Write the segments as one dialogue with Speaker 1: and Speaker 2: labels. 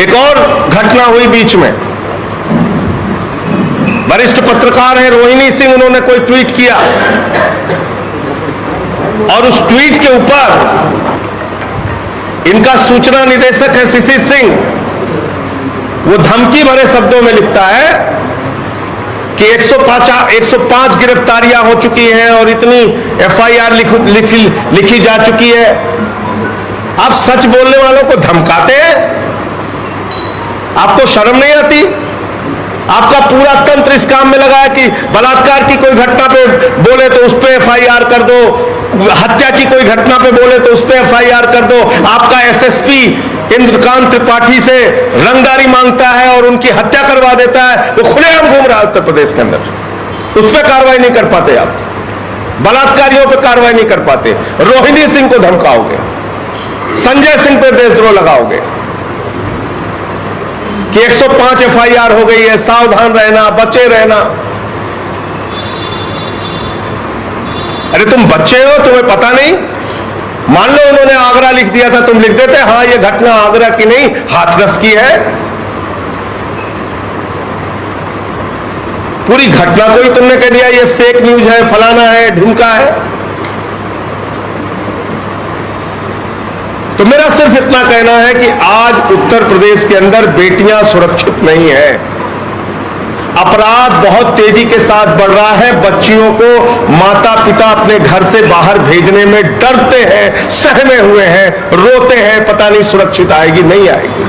Speaker 1: एक और घटना हुई बीच में, वरिष्ठ पत्रकार हैं रोहिणी सिंह, उन्होंने कोई ट्वीट किया और उस ट्वीट के ऊपर इनका सूचना निदेशक है शिशिर सिंह, वो धमकी भरे शब्दों में लिखता है कि 105 गिरफ्तारियां हो चुकी हैं और इतनी एफआईआर लिखी जा चुकी है। आप सच बोलने वालों को धमकाते हैं, आपको शर्म नहीं आती? आपका पूरा तंत्र इस काम में लगा है कि बलात्कार की कोई घटना पे बोले तो उस पे एफआईआर कर दो, हत्या की कोई घटना पे बोले तो उस पे एफआईआर कर दो। आपका एसएसपी इंद्रकांत त्रिपाठी से रंगदारी मांगता है और उनकी हत्या करवा देता है, वो खुलेआम घूम रहा है उत्तर प्रदेश के अंदर। उस पर कार्रवाई नहीं कर पाते आप, बलात्कारियों पर कार्रवाई नहीं कर पाते। रोहिणी सिंह को धमकाओगे, संजय सिंह पे देशद्रोह लगाओगे कि 105 एफआईआर हो गई है, सावधान रहना, बचे रहना। अरे तुम बच्चे हो, तुम्हें पता नहीं? मान लो उन्होंने आगरा लिख दिया था, तुम लिख देते हाँ ये घटना आगरा की नहीं हाथरस की है। पूरी घटना को ही तुमने कह दिया ये फेक न्यूज है, फलाना है, ढिमका है। तो मेरा सिर्फ इतना कहना है कि आज उत्तर प्रदेश के अंदर बेटियां सुरक्षित नहीं है, अपराध बहुत तेजी के साथ बढ़ रहा है। बच्चियों को माता पिता अपने घर से बाहर भेजने में डरते हैं, सहमे हुए हैं, रोते हैं, पता नहीं सुरक्षित आएगी नहीं आएगी।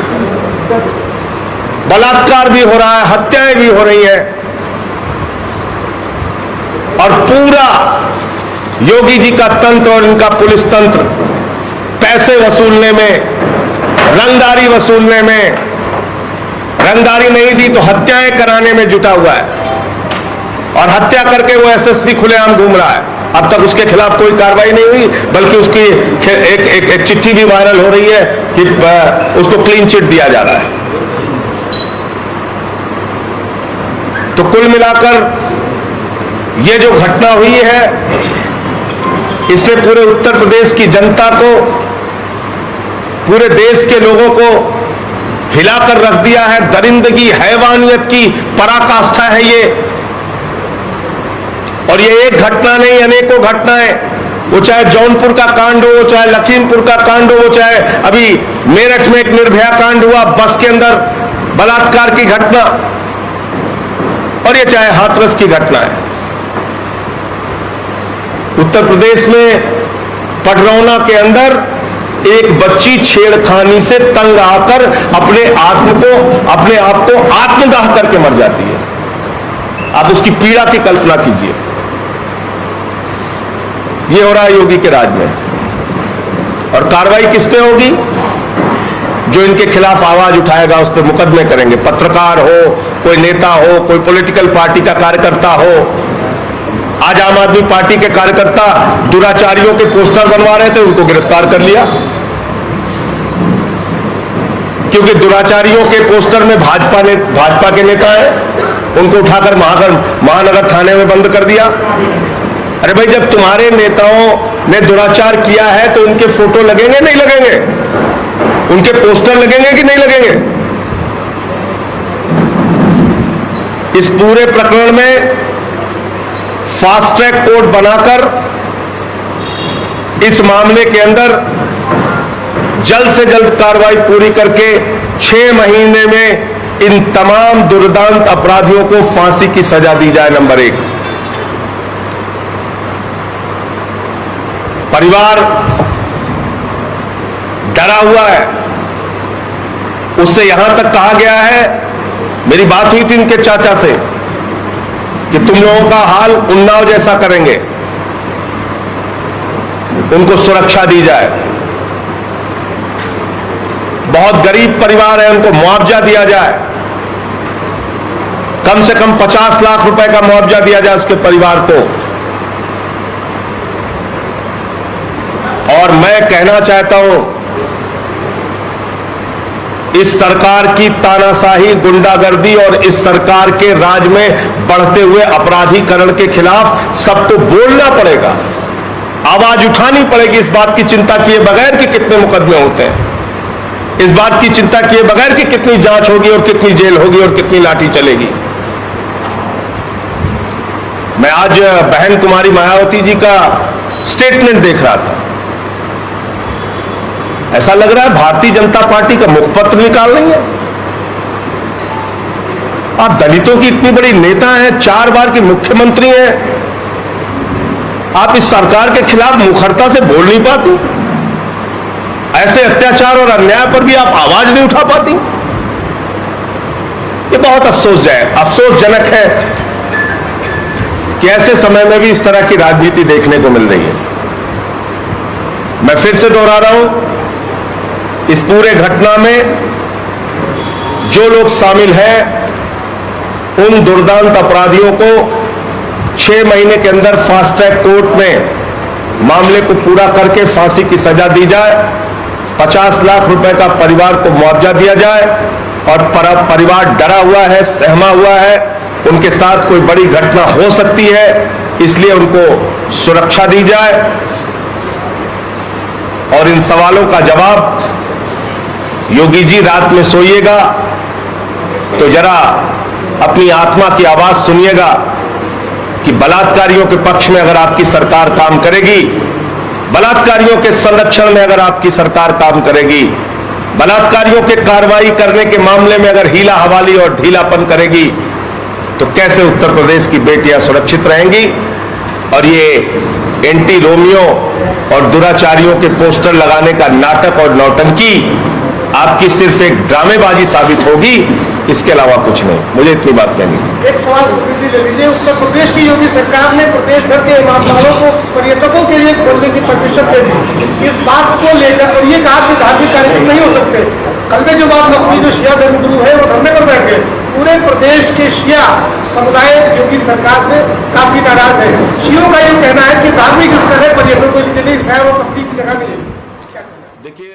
Speaker 1: बलात्कार भी हो रहा है, हत्याएं भी हो रही हैं और पूरा योगी जी का तंत्र और इनका पुलिस तंत्र पैसे वसूलने में, रंगदारी वसूलने में, रंगदारी नहीं दी तो हत्याएं कराने में जुटा हुआ है और हत्या करके वो एसएसपी खुलेआम घूम रहा है। अब तक उसके खिलाफ कोई कार्रवाई नहीं हुई, बल्कि उसकी एक चिट्ठी भी वायरल हो रही है कि उसको क्लीन चिट दिया जा रहा है। तो कुल मिलाकर ये जो घटना हुई है इसने पूरे उत्तर प्रदेश की जनता को, पूरे देश के लोगों को हिलाकर रख दिया है। दरिंदगी, हैवानियत की पराकाष्ठा है ये। और ये एक घटना नहीं, अनेकों घटनाएं, वो चाहे जौनपुर का कांड हो, चाहे लखीमपुर का कांड हो, चाहे अभी मेरठ में एक निर्भया कांड हुआ, बस के अंदर बलात्कार की घटना, और ये चाहे हाथरस की घटना है। उत्तर प्रदेश में पडरौना के अंदर एक बच्ची छेड़खानी से तंग आकर अपने आप को आत्मदाह करके मर जाती है। आप उसकी पीड़ा की कल्पना कीजिए। यह हो रहा है योगी के राज में। और कार्रवाई किस पे होगी? जो इनके खिलाफ आवाज उठाएगा उस पर मुकदमे करेंगे। पत्रकार हो, कोई नेता हो, कोई पॉलिटिकल पार्टी का कार्यकर्ता हो। आज आम आदमी पार्टी के कार्यकर्ता दुराचारियों के पोस्टर बनवा रहे थे, उनको गिरफ्तार कर लिया, क्योंकि दुराचारियों के पोस्टर में भाजपा के नेता हैं, उनको उठाकर महानगर थाने में बंद कर दिया। अरे भाई, जब तुम्हारे नेताओं ने दुराचार किया है तो उनके फोटो लगेंगे नहीं लगेंगे? उनके पोस्टर लगेंगे कि नहीं लगेंगे? इस पूरे प्रकरण में फास्ट ट्रैक कोर्ट बनाकर इस मामले के अंदर जल्द से जल्द कार्रवाई पूरी करके 6 महीने में इन तमाम दुर्दांत अपराधियों को फांसी की सजा दी जाए। नंबर 1, परिवार डरा हुआ है। उससे यहां तक कहा गया है, मेरी बात हुई थी इनके चाचा से, कि तुम लोगों का हाल उन्नाव जैसा करेंगे, उनको सुरक्षा दी जाए। बहुत गरीब परिवार है, उनको मुआवजा दिया जाए, कम से कम 50 लाख रुपए का मुआवजा दिया जाए उसके परिवार को। और मैं कहना चाहता हूं, इस सरकार की तानाशाही, गुंडागर्दी और इस सरकार के राज में बढ़ते हुए अपराधीकरण के खिलाफ सबको बोलना पड़ेगा, आवाज उठानी पड़ेगी इस बात की चिंता किए बगैर कि कितने मुकदमे होते हैं। इस बात की चिंता किए बगैर कि कितनी जांच होगी और कितनी जेल होगी और कितनी लाठी चलेगी। मैं आज बहन कुमारी मायावती जी का स्टेटमेंट देख रहा था। ऐसा लग रहा है भारतीय जनता पार्टी का मुखपत्र निकाल रही है। आप दलितों की इतनी बड़ी नेता हैं, 4 बार की मुख्यमंत्री हैं, आप इस सरकार के खिलाफ मुखरता से बोल नहीं पाती। ऐसे अत्याचार और अन्याय पर भी आप आवाज नहीं उठा पाती। ये बहुत अफसोसजनक है कि ऐसे समय में भी इस तरह की राजनीति देखने को मिल रही है। मैं फिर से दोहरा रहा हूं, इस पूरे घटना में जो लोग शामिल हैं उन दुर्दांत अपराधियों को 6 महीने के अंदर फास्ट ट्रैक कोर्ट में मामले को पूरा करके फांसी की सजा दी जाए, 50 लाख रुपए का परिवार को मुआवजा दिया जाए और परिवार डरा हुआ है, सहमा हुआ है, उनके साथ कोई बड़ी घटना हो सकती है, इसलिए उनको सुरक्षा दी जाए। और इन सवालों का जवाब योगी जी रात में सोइएगा तो जरा अपनी आत्मा की आवाज सुनिएगा कि बलात्कारियों के पक्ष में अगर आपकी सरकार काम करेगी, बलात्कारियों के संरक्षण में अगर आपकी सरकार काम करेगी, बलात्कारियों के कार्रवाई करने के मामले में अगर हीला हवाली और ढीलापन करेगी, तो कैसे उत्तर प्रदेश की बेटियां सुरक्षित रहेंगी। और ये एंटी रोमियो और दुराचारियों के पोस्टर लगाने का नाटक और नौटंकी आपकी सिर्फ एक ड्रामेबाजी साबित होगी, इसके अलावा कुछ नहीं। मुझे इतनी बात कहनी थी।
Speaker 2: एक सवाल जी ले लीजिए, उत्तर प्रदेश की योगी सरकार ने प्रदेश भर के इमामबाड़ों को पर्यटकों के लिए खोलने की परमिशन दे दी। इस बात को लेकर और ये कहा कि धार्मिक कार्यक्रम नहीं हो सकते। कल में जो बात नकवी जो शिया धर्मगुरु है वो धरने पर बैठ गए। पूरे प्रदेश के शिया समुदाय योगी सरकार से काफी नाराज है। शियों का ये कहना है कि धार्मिक स्थल है, पर्यटकों के लिए सैर और तफरीह की जगह नहीं है।
Speaker 1: देखिए